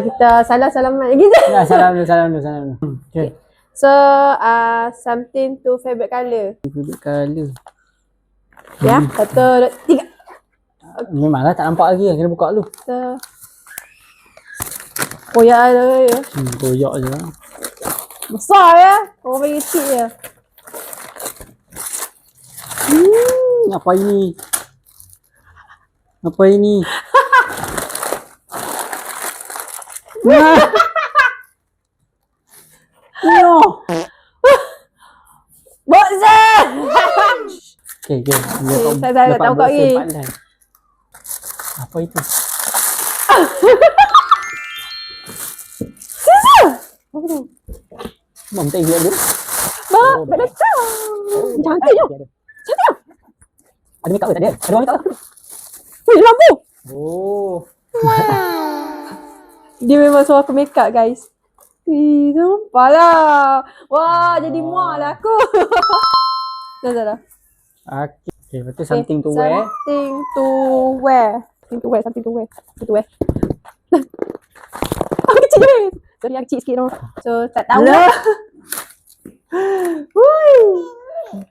Kita salaman gitu. Ya, salam dulu. Okay. So, something to favorite colour. Favorite colour. Ya, 1, 2, 3. Memanglah tak nampak lagi, kena buka dulu. So, koyak je ya. Koyak je lah. Besar ya. Orang bagi kecil je. Apa ini? Apa ini? No. Boxer. Okay. Saya tahu kau lagi. Apa itu? Scissor. Apa tu? Mam tak ingat dulu. Betul. Cantiknya. Cantik. Ada makeup ke tak ada? Ada orang makeup ke? Wih, lampu. Oh. Dia memang suruh aku make up, guys. Nampak lah. Wah, jadi muak lah aku. Dah. Okay, lepas tu something to wear. Something to wear. Aku kecil je. Sorry, aku kecil sikit. So, tak tahu lah.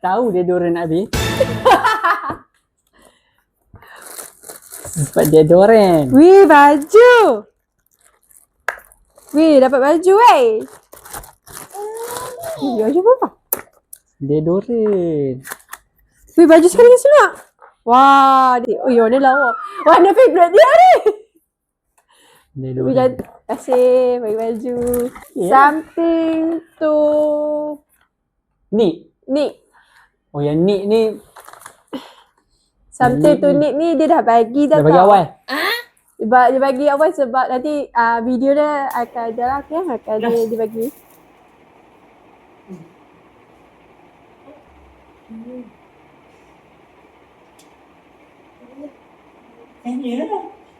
Tahu dia deodorant nak habis. Dapat deodorant. Wih, baju. Wih, dapat baju weh. Baju apa? Deodorant. Wih, baju sekali yang seluar. Wah, warna lawa. Warna favourite dia ni. Wih, terima kasih bagi baju. Yeah. Something to Ni. Oh, yang ni. Something to Nick ni dia dah bagi dah. Dah bagi awal. Dia bagi awal sebab nanti video dia akan ada lah, okay? Akan dia bagi.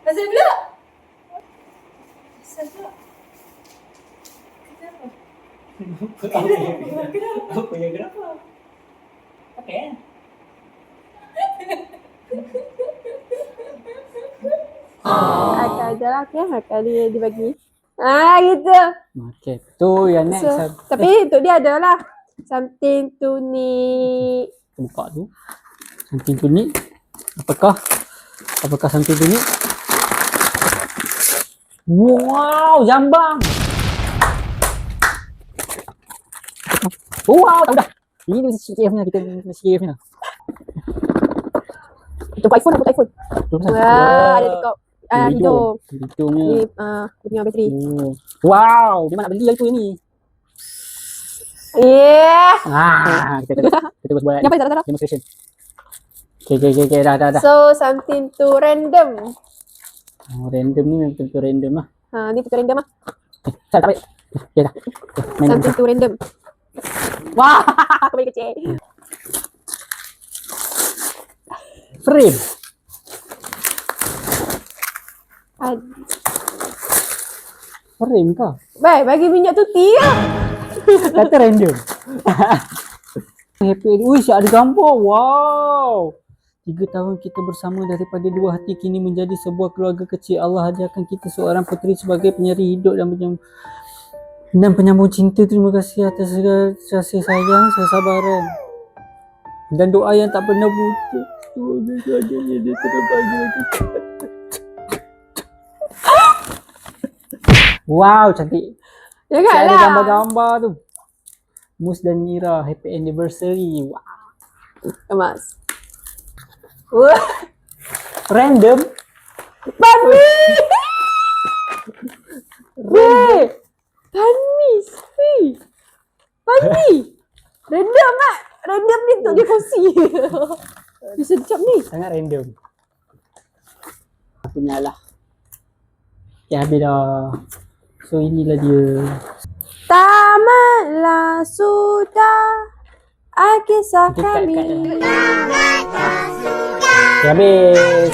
Pasal pula? Kenapa? Okay. Akan ada lah, okay? Akan dia bagi. Gitu. Okay. Tu yang next. So, tapi untuk dia ada lah. Something to Nick. Buka tu. Something to Nick. Apakah something to Nick? Wow, jambang. Wow, tak dah. Ini dia CKF ni, kita CKF ni. Itu iPhone. Ada dekat hidung. Hidungnya. Ni punya bateri. Wow, memang nak beli lah itu ni. Kita terus buat demonstration. Okay, dah. So, something to random. Random ni betul-betul random lah. Ni betul random lah. Tak baik. Okay, dah. Something to random. Wah, aku bagi kecil. Frame. Frame kah? Baik, bagi minyak tuti lah. Kata random. Happy. Uish, ada gambar. Wow. 3 tahun kita bersama daripada 2 hati kini menjadi sebuah keluarga kecil. Allah ajarkan kita seorang puteri sebagai penyeri hidup dan penyambung cinta. Terima kasih atas segala kasih sayang, kesabaran dan doa yang tak pernah putus. Semoga keadaannya dia terbahagia. Wow, cantik. Janganlah. Ada gambar-gambar tu. Mus dan Mira, happy anniversary. Wow. Emas. Random. Pani. Weh. Pani. Random mak. Random ni untuk dia kongsi. Bisa macam ni. Sangat random. Aku nyalah. Ya, habis dah. So inilah dia. Tamatlah sudah kisah kami. Ya, habis.